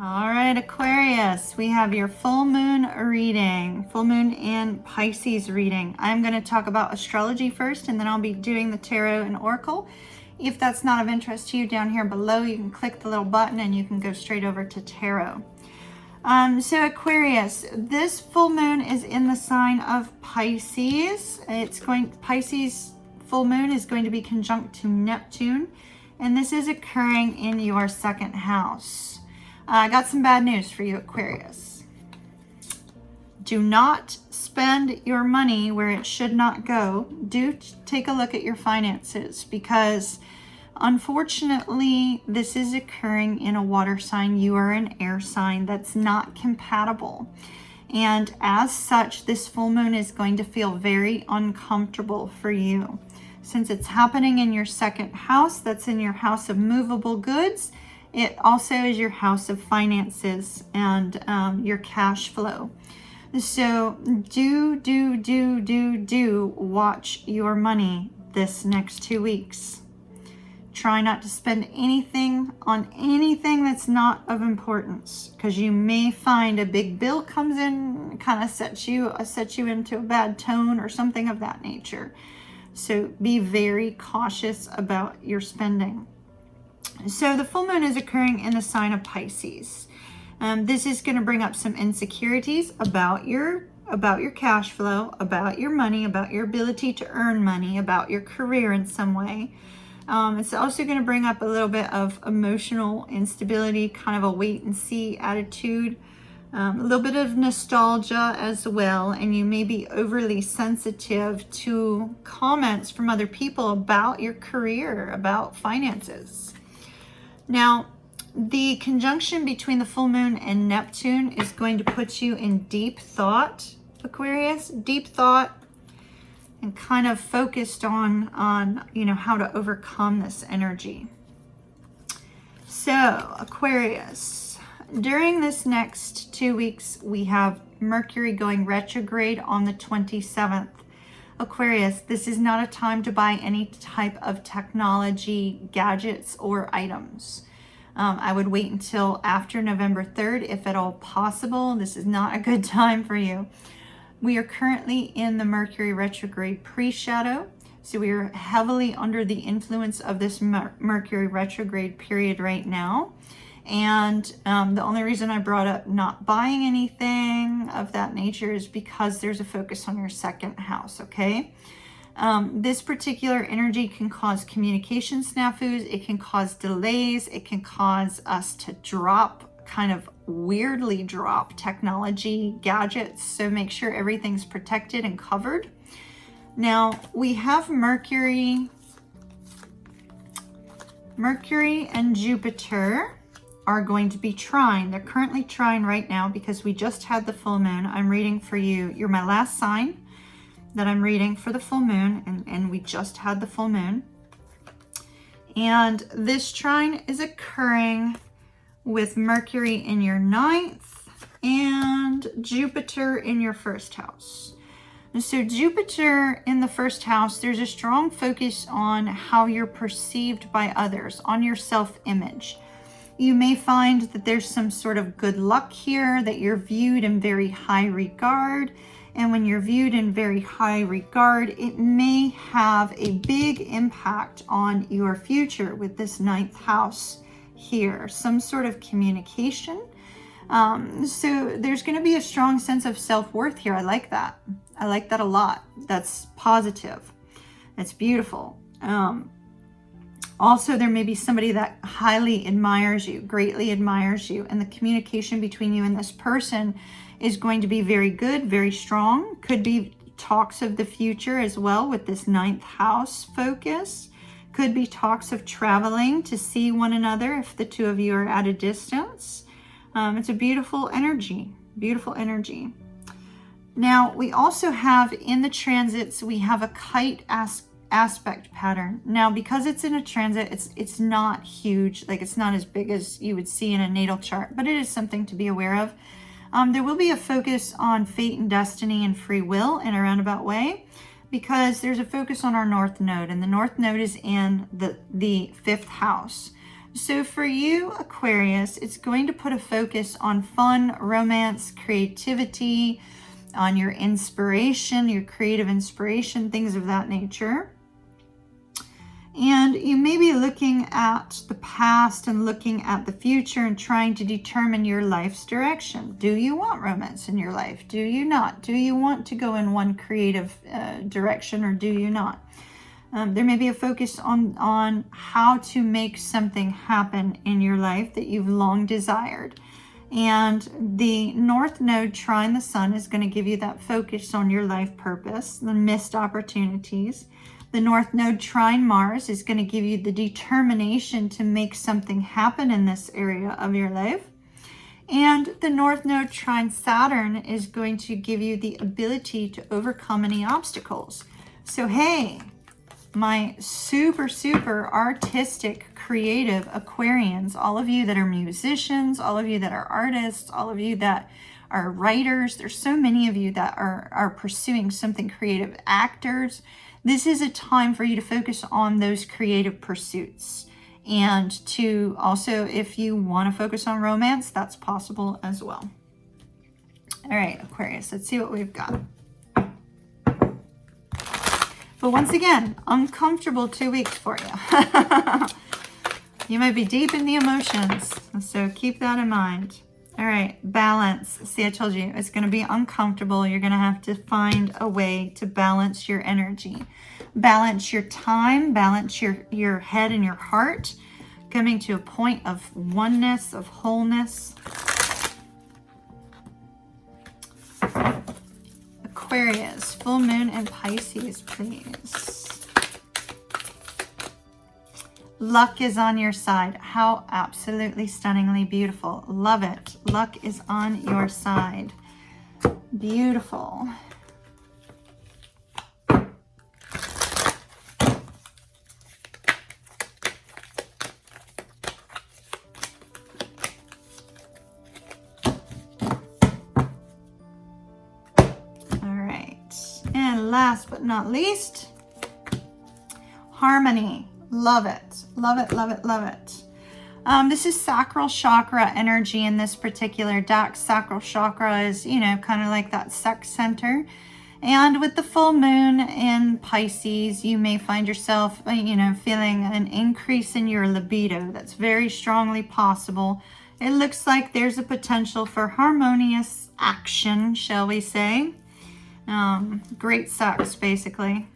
All right, Aquarius, we have your full moon reading, full moon and Pisces reading. I'm going to talk about astrology first, and then I'll be doing the tarot and oracle. If that's not of interest to you, down here below, you can click the little button and you can go straight over to tarot. So Aquarius, this full moon is in the sign of Pisces. Pisces full moon is going to be conjunct to Neptune, and this is occurring in your second house. I got some bad news for you, Aquarius. Do not spend your money where it should not go. Do take a look at your finances, because unfortunately this is occurring in a water sign. You are an air sign. That's not compatible. And as such, this full moon is going to feel very uncomfortable for you. Since it's happening in your second house, that's in your house of movable goods. It also is your house of finances and your cash flow. So do watch your money this next 2 weeks. Try not to spend anything on anything that's not of importance, because you may find a big bill comes in, kind of sets you into a bad tone or something of that nature. So be very cautious about your spending. So the full moon is occurring in the sign of Pisces. This is going to bring up some insecurities about your cash flow, about your money, about your ability to earn money, about your career in some way. It's also going to bring up a little bit of emotional instability, kind of a wait and see attitude, a little bit of nostalgia as well, and you may be overly sensitive to comments from other people about your career, about finances. Now, the conjunction between the full moon and Neptune is going to put you in deep thought, Aquarius, deep thought, and kind of focused on how to overcome this energy. So, Aquarius, during this next 2 weeks, we have Mercury going retrograde on the 27th. Aquarius, this is not a time to buy any type of technology, gadgets, or items. I would wait until after November 3rd, if at all possible. This is not a good time for you. We are currently in the Mercury retrograde pre-shadow, so we are heavily under the influence of this Mercury retrograde period right now. And the only reason I brought up not buying anything of that nature is because there's a focus on your second house, okay? This particular energy can cause communication snafus. It can cause delays. It can cause us to weirdly drop technology gadgets. So make sure everything's protected and covered. Now, we have Mercury and Jupiter are going to be trine. They're currently trine right now because we just had the full moon. I'm reading for you. You're my last sign that I'm reading for the full moon, and we just had the full moon. And this trine is occurring with Mercury in your 9th and Jupiter in your first house. And so Jupiter in the first house, there's a strong focus on how you're perceived by others, on your self-image. You may find that there's some sort of good luck here, that you're viewed in very high regard. And when you're viewed in very high regard, it may have a big impact on your future with this 9th house here. Some sort of communication. So there's going to be a strong sense of self-worth here. I like that. I like that a lot. That's positive. That's beautiful. Also, there may be somebody that highly admires you, greatly admires you, and the communication between you and this person is going to be very good, very strong. Could be talks of the future as well with this 9th house focus. Could be talks of traveling to see one another if the two of you are at a distance. It's a beautiful energy, beautiful energy. Now, we also have in the transits, we have a kite aspect pattern. Now, because it's in a transit, it's not huge, like it's not as big as you would see in a natal chart, but it is something to be aware of. There will be a focus on fate and destiny and free will in a roundabout way, because there's a focus on our North Node, and the North Node is in the 5th house. So for you, Aquarius, it's going to put a focus on fun, romance, creativity, on your inspiration, your creative inspiration, things of that nature. And you may be looking at the past and looking at the future and trying to determine your life's direction. Do you want romance in your life? Do you not? Do you want to go in one creative direction, or do you not? There may be a focus on how to make something happen in your life that you've long desired. And the North Node trine the Sun is going to give you that focus on your life purpose, the missed opportunities. The North Node trine Mars is going to give you the determination to make something happen in this area of your life. And the North Node trine Saturn is going to give you the ability to overcome any obstacles. So, hey, my super, super artistic, creative Aquarians, all of you that are musicians, all of you that are artists, all of you that are writers, there's so many of you that are pursuing something creative, actors. This is a time for you to focus on those creative pursuits. And to also, if you want to focus on romance, that's possible as well. All right, Aquarius, let's see what we've got. But once again, uncomfortable 2 weeks for you. You might be deep in the emotions, so keep that in mind. All right, balance. See, I told you, it's going to be uncomfortable. You're going to have to find a way to balance your energy. Balance your time, balance your head and your heart, coming to a point of oneness, of wholeness. Aquarius, full moon in Pisces, please. Luck is on your side. How absolutely stunningly beautiful. Love it. Luck is on your side. Beautiful. Last but not least, harmony. Love it. Love it, love it, love it. This is sacral chakra energy in this particular deck. Sacral chakra is, you know, kind of like that sex center. And with the full moon in Pisces, you may find yourself, you know, feeling an increase in your libido. That's very strongly possible. It looks like there's a potential for harmonious action, shall we say. Great sex, basically.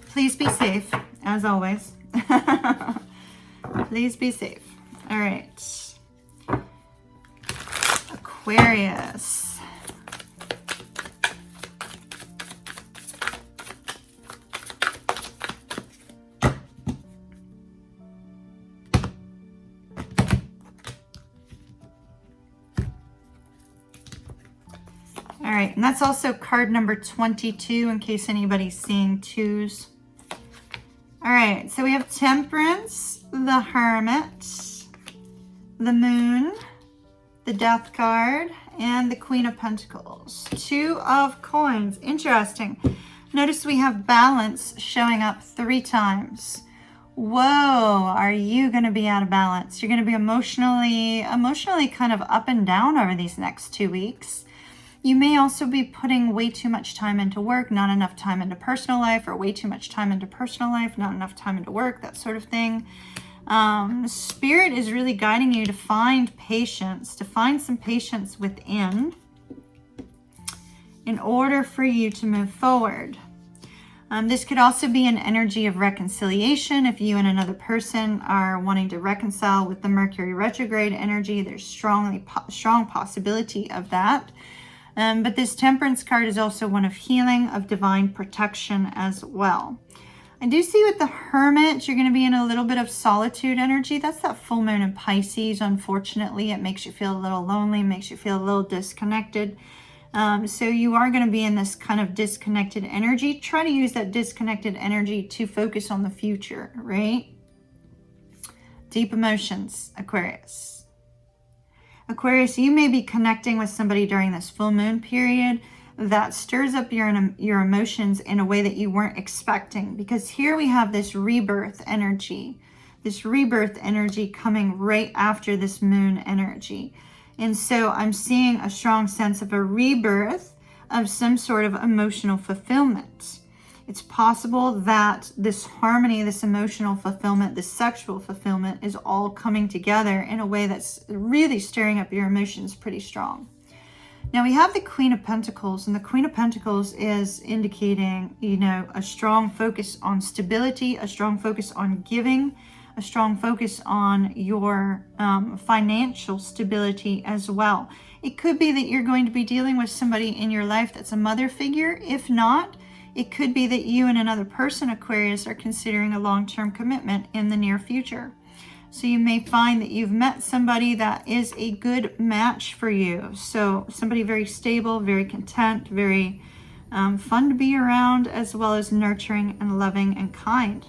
Please be safe, as always. Please be safe. All right. Aquarius. All right, and that's also card number 22 in case anybody's seeing twos. All right, so we have Temperance, the Hermit, the Moon, the Death card, and the Queen of Pentacles. Two of Coins. Interesting. Notice we have Balance showing up 3 times. Whoa, are you going to be out of balance? You're going to be emotionally kind of up and down over these next 2 weeks. You may also be putting way too much time into work, not enough time into personal life, or way too much time into personal life, not enough time into work, that sort of thing. Spirit is really guiding you to find patience, to find some patience within in order for you to move forward. This could also be an energy of reconciliation. If you and another person are wanting to reconcile with the Mercury retrograde energy, there's strong possibility of that. But this Temperance card is also one of healing, of divine protection as well. I do see with the Hermit, you're going to be in a little bit of solitude energy. That's that full moon in Pisces. Unfortunately, it makes you feel a little lonely, makes you feel a little disconnected. So you are going to be in this kind of disconnected energy. Try to use that disconnected energy to focus on the future, right? Deep emotions, Aquarius. Aquarius, you may be connecting with somebody during this full moon period that stirs up your emotions in a way that you weren't expecting. Because here we have this rebirth energy. this rebirth energy coming right after this moon energy. And so I'm seeing a strong sense of a rebirth of some sort of emotional fulfillment. It's possible that this harmony, this emotional fulfillment, this sexual fulfillment is all coming together in a way that's really stirring up your emotions pretty strong. Now we have the Queen of Pentacles, and the Queen of Pentacles is indicating, you know, a strong focus on stability, a strong focus on giving, a strong focus on your financial stability as well. It could be that you're going to be dealing with somebody in your life that's a mother figure. If not, it could be that you and another person, Aquarius, are considering a long-term commitment in the near future. So you may find that you've met somebody that is a good match for you. So somebody very stable, very content, very fun to be around, as well as nurturing and loving and kind.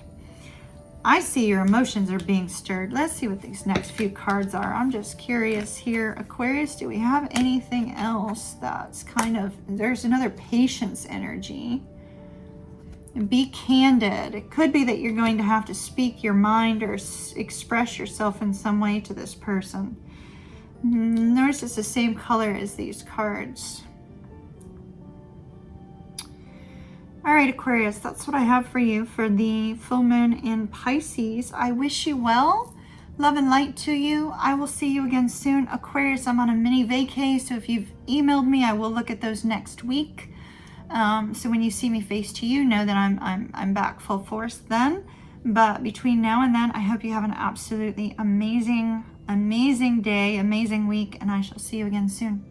I see your emotions are being stirred. Let's see what these next few cards are. I'm just curious here. Aquarius, do we have anything else that's kind of, there's another patience energy. Be candid. It could be that you're going to have to speak your mind or express yourself in some way to this person. Notice it's the same color as these cards. All right, Aquarius, that's what I have for you for the full moon in Pisces. I wish you well. Love and light to you. I will see you again soon. Aquarius, I'm on a mini vacay, so if you've emailed me, I will look at those next week. So when you see me face to you, know that I'm back full force then. But between now and then, I hope you have an absolutely amazing day, amazing week, and I shall see you again soon.